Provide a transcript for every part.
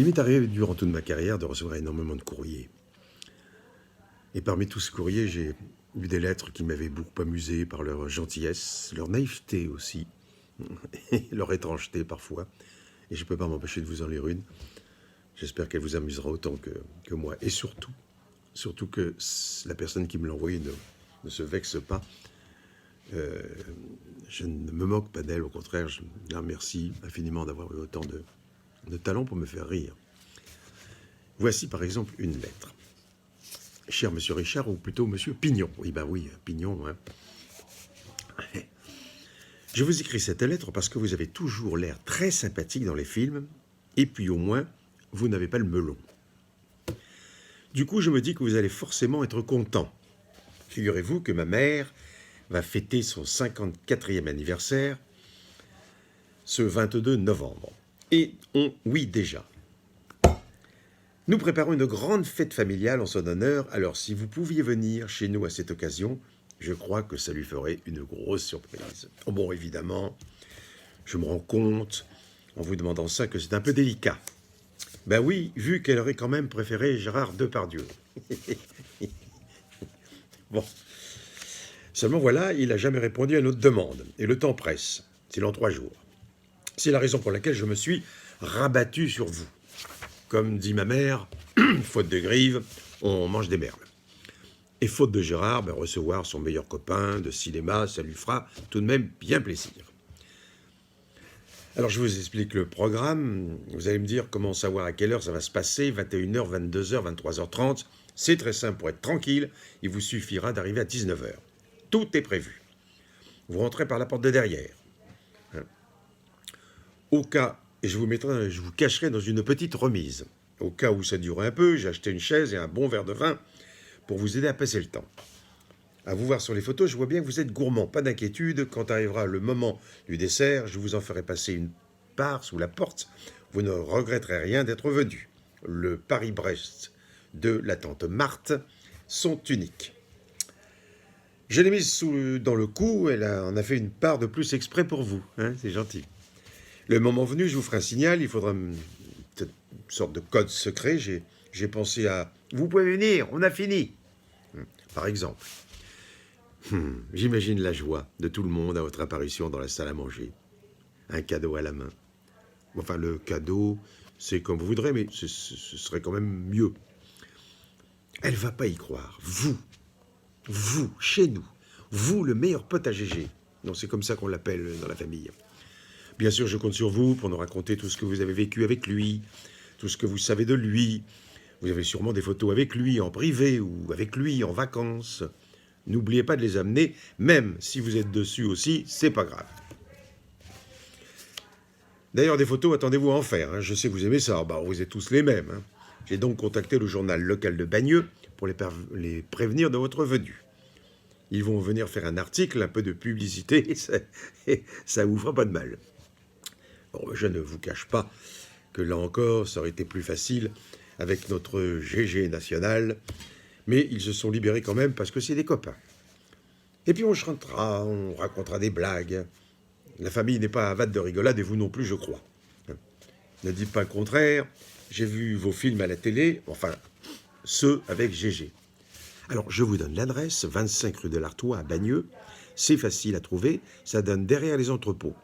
Il m'est arrivé durant toute ma carrière de recevoir énormément de courriers. Et parmi tous ces courriers, j'ai eu des lettres qui m'avaient beaucoup amusé par leur gentillesse, leur naïveté aussi, et leur étrangeté parfois. Et je ne peux pas m'empêcher de vous en lire une. J'espère qu'elle vous amusera autant que moi. Et surtout que la personne qui me l'a envoyé ne se vexe pas. Je ne me moque pas d'elle, au contraire, je la remercie infiniment d'avoir eu autant de talent pour me faire rire. Voici par exemple une lettre. Cher Monsieur Richard, ou plutôt Monsieur Pignon. Oui, ben oui, Pignon. Hein. Je vous écris cette lettre parce que vous avez toujours l'air très sympathique dans les films, et puis au moins, vous n'avez pas le melon. Du coup, je me dis que vous allez forcément être content. Figurez-vous que ma mère va fêter son 54e anniversaire ce 22 novembre. Et oui, déjà. Nous préparons une grande fête familiale en son honneur, alors si vous pouviez venir chez nous à cette occasion, je crois que ça lui ferait une grosse surprise. Oh bon, évidemment, je me rends compte, en vous demandant ça, que c'est un peu délicat. Ben oui, vu qu'elle aurait quand même préféré Gérard Depardieu. Bon. Seulement voilà, il n'a jamais répondu à notre demande, et le temps presse. C'est dans 3 jours. C'est la raison pour laquelle je me suis rabattu sur vous. Comme dit ma mère, faute de grive, on mange des merles. Et faute de Gérard, ben, recevoir son meilleur copain de cinéma, ça lui fera tout de même bien plaisir. Alors je vous explique le programme. Vous allez me dire comment savoir à quelle heure ça va se passer, 21h, 22h, 23h30. C'est très simple pour être tranquille, il vous suffira d'arriver à 19h. Tout est prévu. Vous rentrez par la porte de derrière. Au cas, et je vous cacherai dans une petite remise. Au cas où ça dure un peu, j'ai acheté une chaise et un bon verre de vin pour vous aider à passer le temps. À vous voir sur les photos, je vois bien que vous êtes gourmand. Pas d'inquiétude, quand arrivera le moment du dessert, je vous en ferai passer une part sous la porte. Vous ne regretterez rien d'être venu. Le Paris-Brest de la tante Marthe sont uniques. Je l'ai mise dans le cou, elle en a fait une part de plus exprès pour vous. Hein, c'est gentil. Le moment venu, je vous ferai un signal, il faudra une sorte de code secret. J'ai pensé à « Vous pouvez venir, on a fini !» Par exemple. J'imagine la joie de tout le monde à votre apparition dans la salle à manger. Un cadeau à la main. Enfin, le cadeau, c'est comme vous voudrez, mais ce serait quand même mieux. Elle va pas y croire. Vous, chez nous, vous, le meilleur pote à Gégé. Non, c'est comme ça qu'on l'appelle dans la famille. Bien sûr, je compte sur vous pour nous raconter tout ce que vous avez vécu avec lui, tout ce que vous savez de lui. Vous avez sûrement des photos avec lui en privé ou avec lui en vacances. N'oubliez pas de les amener, même si vous êtes dessus aussi, c'est pas grave. D'ailleurs, des photos, attendez-vous à en faire. Hein. Je sais que vous aimez ça. Bah, vous êtes tous les mêmes. Hein. J'ai donc contacté le journal local de Bagneux pour les prévenir de votre venue. Ils vont venir faire un article, un peu de publicité, et ça vous fera pas de mal. Bon, je ne vous cache pas que là encore, ça aurait été plus facile avec notre GG national, mais ils se sont libérés quand même parce que c'est des copains. Et puis on chantera, on racontera des blagues. La famille n'est pas avare de rigolade et vous non plus, je crois. Ne dites pas le contraire, j'ai vu vos films à la télé, enfin, ceux avec GG. Alors, je vous donne l'adresse, 25 rue de l'Artois à Bagneux. C'est facile à trouver, ça donne derrière les entrepôts.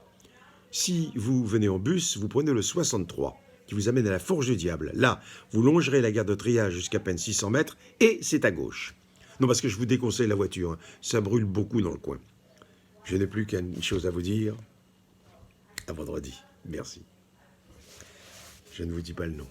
Si vous venez en bus, vous prenez le 63, qui vous amène à la Fourche du Diable. Là, vous longerez la gare de Triage jusqu'à peine 600 mètres, et c'est à gauche. Non, parce que je vous déconseille la voiture, hein. Ça brûle beaucoup dans le coin. Je n'ai plus qu'une chose à vous dire. À vendredi. Merci. Je ne vous dis pas le nom.